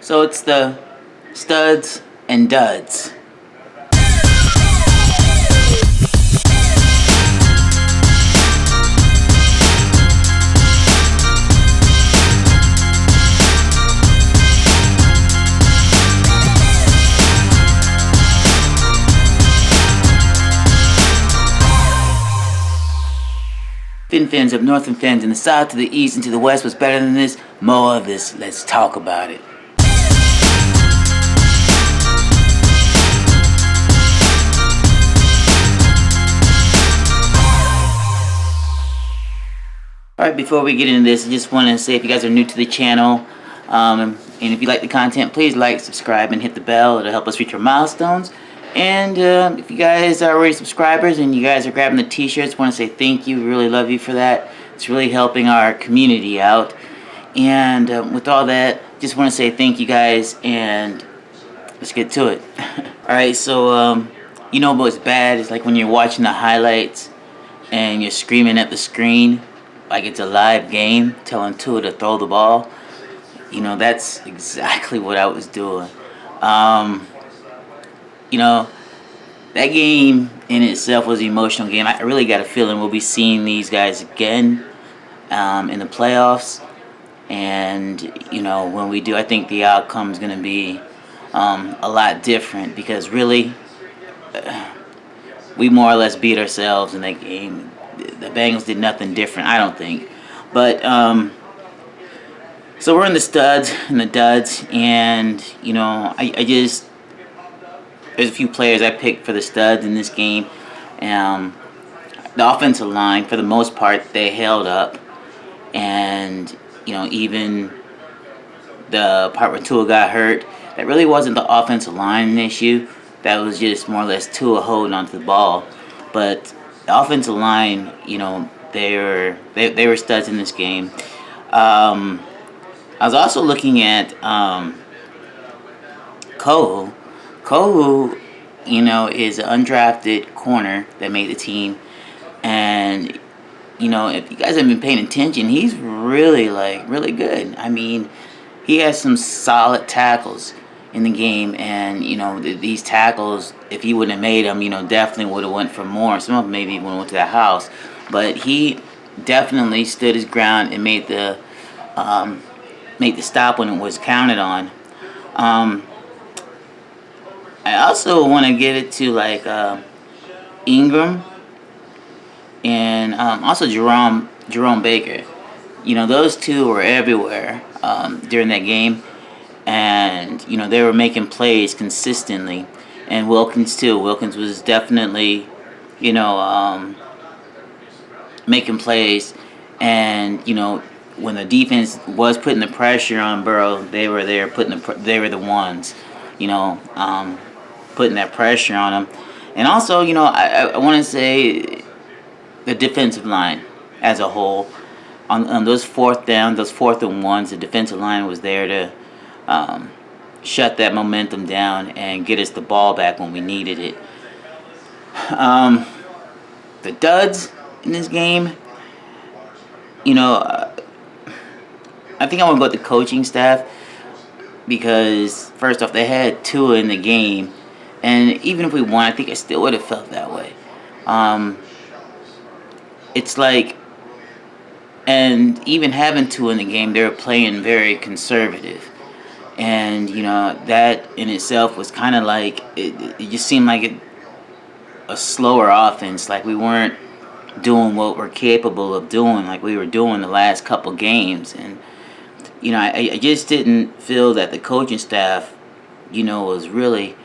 So it's the studs and duds. Fin fans up north and fans in the south, to the east and to the west. What's better than this? More of this. Let's talk about it. Alright, before we get into this, I just want to say if you guys are new to the channel, and if you like the content, please like, subscribe, and hit the bell. It'll help us reach our milestones. And if you guys are already subscribers and you guys are grabbing the t-shirts, I want to say thank you. We really love you for that. It's really helping our community out. And with all that, just want to say thank you guys, and let's get to it. Alright, so you know what's bad? It's like when you're watching the highlights and you're screaming at the screen like it's a live game, telling Tua to throw the ball. You know, that's exactly what I was doing. You know, that game in itself was an emotional game. I really got a feeling we'll be seeing these guys again in the playoffs. And, you know, when we do, I think the outcome is going to be a lot different, because really, we more or less beat ourselves in that game. The Bengals did nothing different, I don't think. But, so we're in the studs and the duds, and, you know, I just... There's a few players I picked for the studs in this game. The offensive line, for the most part, they held up. And, you know, even the part where Tua got hurt, that really wasn't the offensive line issue. That was just more or less Tua holding onto the ball. But the offensive line, you know, they were studs in this game. I was also looking at Cole. Cole, you know, is an undrafted corner that made the team. And, you know, if you guys have been paying attention, he's really good. I mean, he has some solid tackles in the game. And, you know, these tackles, if he wouldn't have made them, you know, definitely would have went for more. Some of them maybe even went to the house. But he definitely stood his ground and made the stop when it was counted on. I also want to give it to, like, Ingram and also Jerome Baker. You know, those two were everywhere during that game. And, you know, they were making plays consistently. And Wilkins, too. Wilkins was definitely, you know, making plays. And, you know, when the defense was putting the pressure on Burrow, they were there they were the ones, you know, putting that pressure on him. And also, you know, I want to say the defensive line as a whole, on those fourth and ones, the defensive line was there to shut that momentum down and get us the ball back when we needed it. The duds in this game, you know, I think I want to go with the coaching staff, because first off, they had Tua in the game. And even if we won, I think I still would have felt that way. It's like, and even having Tua in the game, they were playing very conservative. And, you know, that in itself was kind of like, it just seemed like a slower offense. Like we weren't doing what we're capable of doing like we were doing the last couple games. And, you know, I just didn't feel that the coaching staff, you know, was really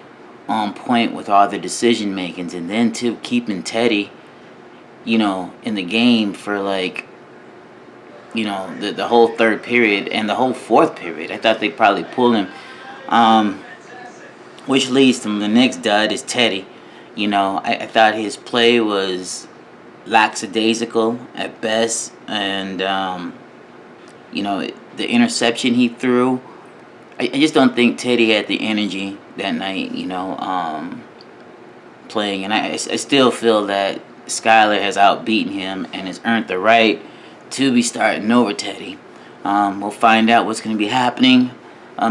on point with all the decision makings. And then to keeping Teddy, you know, in the game for, like, you know, the whole third period and the whole fourth period. I thought they'd probably pull him. Which leads to the next dud is Teddy. You know, I thought his play was lackadaisical at best. And, you know, the interception he threw, I just don't think Teddy had the energy that night, you know, playing. And I still feel that Skyler has outbeaten him and has earned the right to be starting over Teddy. We'll find out what's going to be happening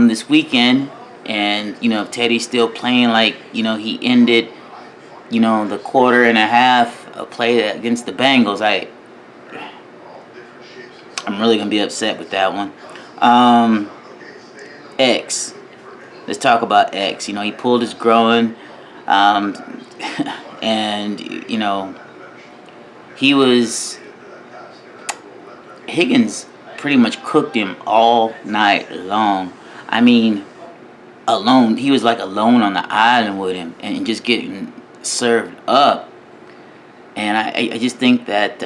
this weekend, and Teddy's still playing like he ended the quarter and a half play against the Bengals. I'm really gonna be upset with that one. X. Let's talk about X. He pulled his groin, and he was Higgins pretty much cooked him all night long. I mean, alone. He was like alone on the island with him and just getting served up. And I just think that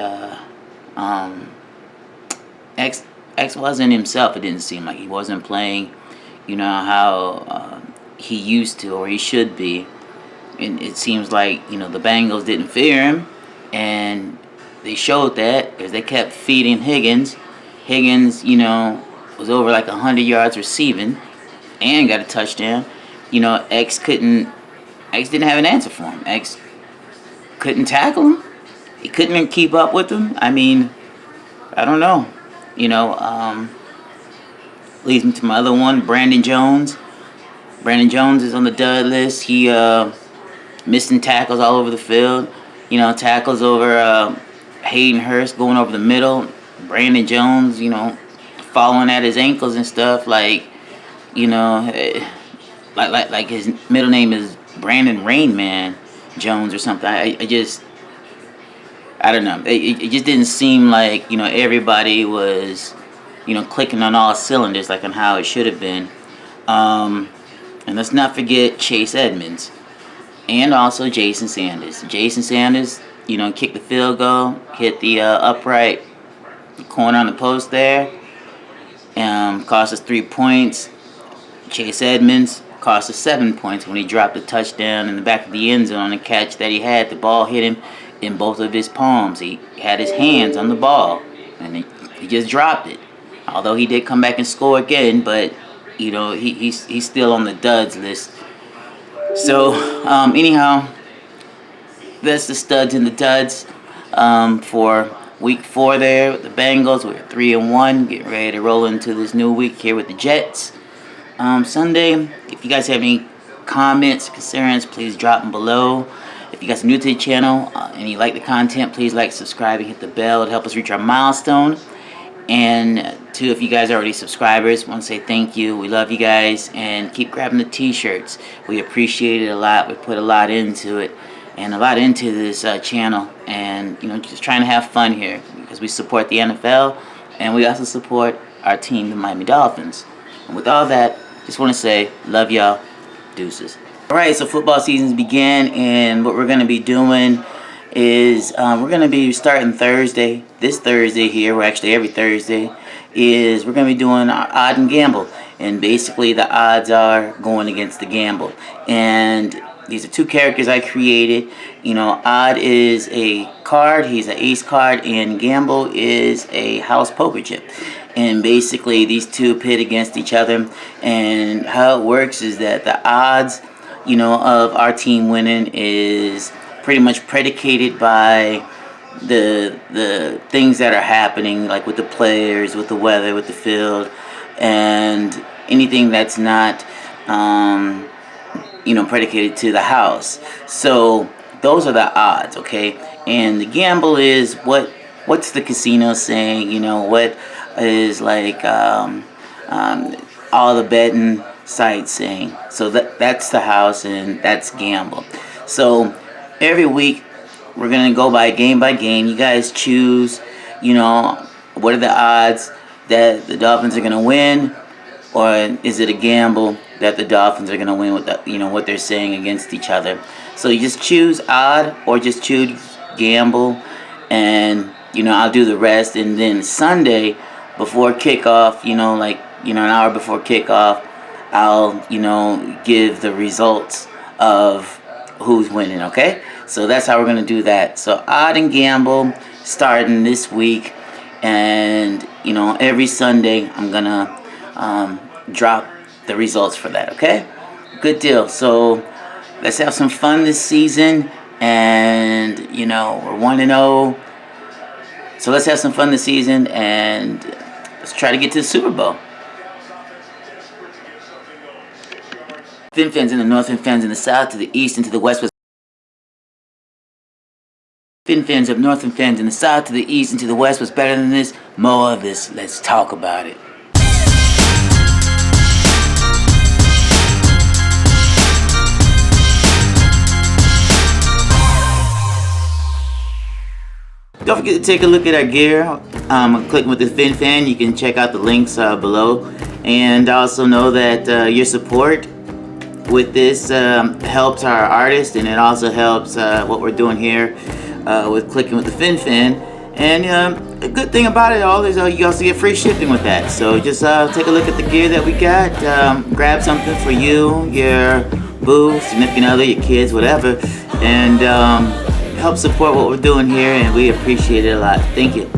X wasn't himself. It didn't seem like he wasn't playing, how he used to or he should be. And it seems like the Bengals didn't fear him, and they showed that because they kept feeding Higgins. Higgins, was over like 100 yards receiving and got a touchdown. X didn't have an answer for him. X couldn't tackle him. He couldn't keep up with him. I mean, I don't know. Leads me to my other one, Brandon Jones. Brandon Jones is on the dud list. He missing tackles all over the field. Tackles over Hayden Hurst going over the middle. Brandon Jones, falling at his ankles and stuff. Like his middle name is Brandon Rainman Jones or something. I don't know. It just didn't seem like everybody was clicking on all cylinders like on how it should have been. And let's not forget Chase Edmonds and also Jason Sanders. Jason Sanders, kicked the field goal, hit the upright corner on the post there. Cost us 3 points. Chase Edmonds cost us 7 points when he dropped a touchdown in the back of the end zone on a catch that he had. The ball hit him in both of his palms. He had his hands on the ball, and he just dropped it. Although he did come back and score again, but he's still on the duds list. So anyhow, that's the studs and the duds for week 4 there with the Bengals. We're 3-1, getting ready to roll into this new week here with the Jets. Sunday, if you guys have any comments, concerns, please drop them below. If you guys are new to the channel and you like the content, please like, subscribe, and hit the bell to help us reach our milestone. And to if you guys are already subscribers, I want to say thank you. We love you guys, and keep grabbing the t-shirts. We appreciate it a lot. We put a lot into it and a lot into this channel, and just trying to have fun here because we support the NFL and we also support our team, the Miami Dolphins. And with all that, just want to say love y'all. Deuces. Alright, so football season's began, and what we're going to be doing is we're going to be starting Thursday. This Thursday here, or actually every Thursday, is we're going to be doing our odd and gamble. And basically the odds are going against the gamble. And these are 2 characters I created. Odd is a card. He's an ace card. And gamble is a house poker chip. And basically these 2 pit against each other. And how it works is that the odds, of our team winning is pretty much predicated by the things that are happening, like with the players, with the weather, with the field, and anything that's not predicated to the house. So those are the odds, okay? And the gamble is what's the casino saying, what is like all the betting sites saying. So that's the house, and that's gamble. So every week we're gonna go by game. You guys choose, what are the odds that the Dolphins are gonna win, or is it a gamble that the Dolphins are gonna win with what they're saying against each other. So you just choose odd or just choose gamble, and I'll do the rest. And then Sunday before kickoff, an hour before kickoff, I'll give the results of who's winning, okay? So that's how we're going to do that. So odd and gamble starting this week, and every Sunday I'm going to drop the results for that, okay? Good deal. So let's have some fun this season, and we're 1-0. So let's have some fun this season, and let's try to get to the Super Bowl. Fin fans in the north, fin fans in the south, to the east and to the west. Fin fans up north and fans in the south, to the east and to the west. What's better than this? More of this. Let's talk about it. Don't forget to take a look at our gear. Clicking with the Fin Fan. You can check out the links below. And also know that your support with this helps our artist, and it also helps what we're doing here with Clicking with the Fin Fan. And a good thing about it all is you also get free shipping with that. So just take a look at the gear that we got. Grab something for you, your boo, significant other, your kids, whatever. And help support what we're doing here, and we appreciate it a lot. Thank you.